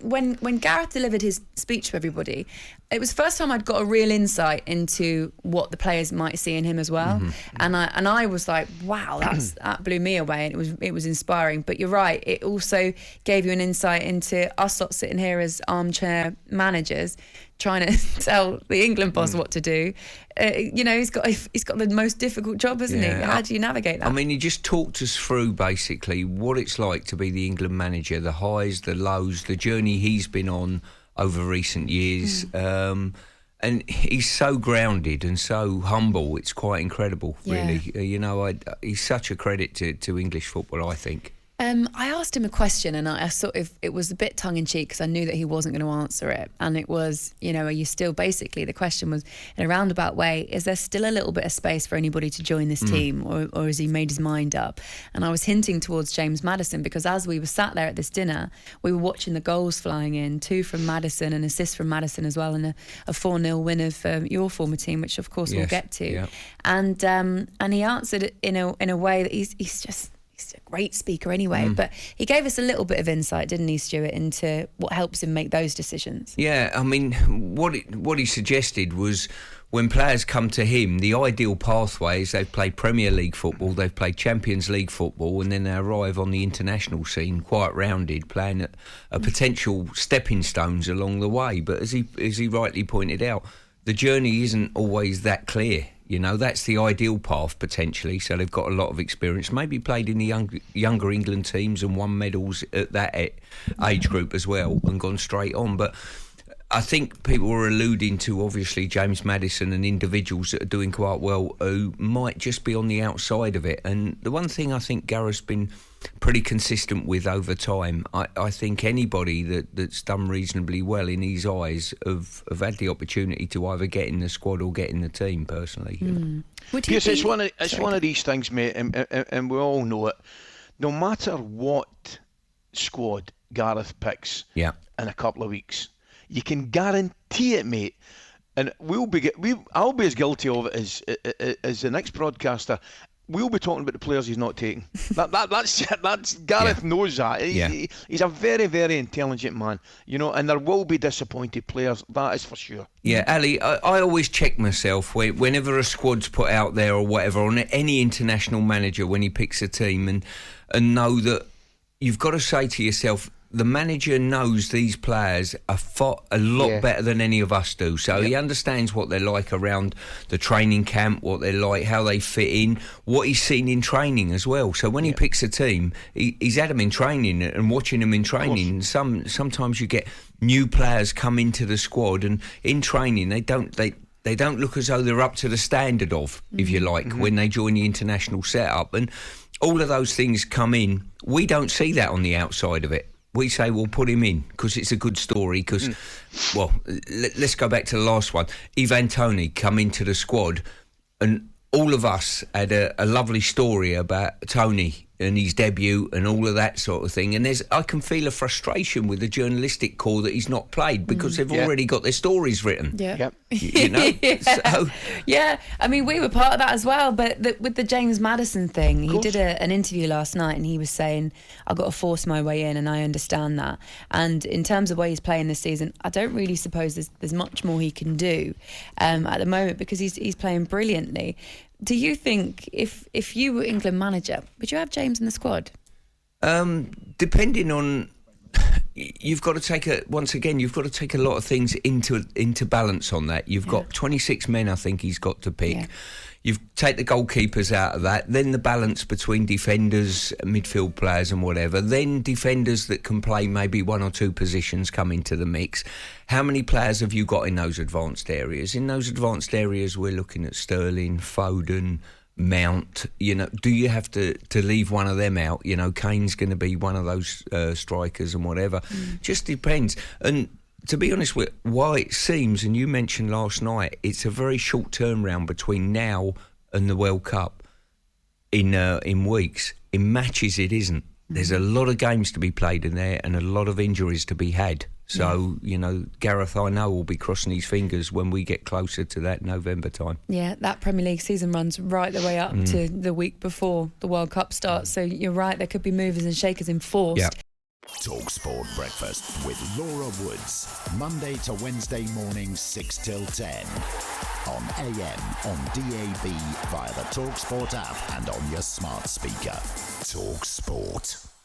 when Gareth delivered his speech to everybody, it was the first time I'd got a real insight into what the players might see in him as well. And I was like, wow, that blew me away, and it was inspiring. But you're right, it also gave you an insight into us lot sitting here as armchair managers trying to tell the England boss what to do. He's got the most difficult job, hasn't he? How do you navigate that? I mean, he just talked us through basically what it's like to be the England manager, the highs, the lows, the journey he's been on over recent years. And he's so grounded and so humble. It's quite incredible, really. He's such a credit to English football, I think. I asked him a question, and I sort of, it was a bit tongue-in-cheek because I knew that he wasn't going to answer it. And it was, are you still, basically the question was, in a roundabout way, is there still a little bit of space for anybody to join this team, or has he made his mind up? And I was hinting towards James Maddison, because as we were sat there at this dinner, we were watching the goals flying in, 2 from Maddison, an assist from Maddison as well, and a 4-0 win of your former team, which of course we'll get to. Yeah. And he answered it in a way that he's a great speaker anyway, but he gave us a little bit of insight, didn't he, Stuart, into what helps him make those decisions? Yeah, I mean, what he suggested was when players come to him, the ideal pathway is they've played Premier League football, they've played Champions League football, and then they arrive on the international scene quite rounded, playing at a potential stepping stones along the way. But as he rightly pointed out, the journey isn't always that clear. That's the ideal path, potentially. So they've got a lot of experience, maybe played in the younger England teams and won medals at that age group as well and gone straight on. But I think people were alluding to, obviously, James Maddison and individuals that are doing quite well who might just be on the outside of it. And the one thing I think Gareth's been pretty consistent with over time, I think anybody that's done reasonably well in his eyes have had the opportunity to either get in the squad or get in the team, personally. Yes, it's one of these things, mate, and we all know it. No matter what squad Gareth picks in a couple of weeks, you can guarantee it, mate. And I'll be as guilty of it as the next broadcaster. We'll be talking about the players he's not taking. That's Gareth knows that. He's a very, very intelligent man, and there will be disappointed players. That is for sure. Yeah, Ali, I always check myself whenever a squad's put out there or whatever, on any international manager when he picks a team, and know that you've got to say to yourself, the manager knows these players a lot better than any of us do. So he understands what they're like around the training camp, what they're like, how they fit in, what he's seen in training as well. So when he picks a team, he's had them in training and watching them in training. Sometimes you get new players come into the squad, and in training they don't look as though they're up to the standard of, if you like, when they join the international setup. And all of those things come in. We don't see that on the outside of it. We say, we'll put him in because it's a good story. Because, let's go back to the last one. Ivan Toney come into the squad, and all of us had a lovely story about Toney and his debut and all of that sort of thing. And I can feel a frustration with the journalistic corps that he's not played because they've already got their stories written. Yeah. So, I mean, we were part of that as well. But with the James Maddison thing, he did an interview last night, and he was saying, I've got to force my way in, and I understand that. And in terms of where he's playing this season, I don't really suppose there's much more he can do at the moment, because he's playing brilliantly. Do you think if you were England manager, would you have James in the squad? Depending on, you've got to take a lot of things into balance on that. You've got 26 men, I think he's got to pick. Yeah. You take the goalkeepers out of that, then the balance between defenders, midfield players and whatever, then defenders that can play maybe 1 or 2 positions come into the mix. How many players have you got in those advanced areas? In those advanced areas, we're looking at Sterling, Foden, Mount. Do you have to leave one of them out? Kane's going to be one of those strikers and whatever. Just depends. And to be honest with you, why it seems, and you mentioned last night, it's a very short turnaround between now and the World Cup in weeks. In matches, it isn't. There's a lot of games to be played in there and a lot of injuries to be had. So, Gareth, I know, will be crossing his fingers when we get closer to that November time. Yeah, that Premier League season runs right the way up to the week before the World Cup starts. So you're right, there could be movers and shakers enforced. Yeah. talkSPORT Breakfast with Laura Woods. Monday to Wednesday mornings 6 till 10. On AM, on DAB, via the talkSPORT app and on your smart speaker. talkSPORT.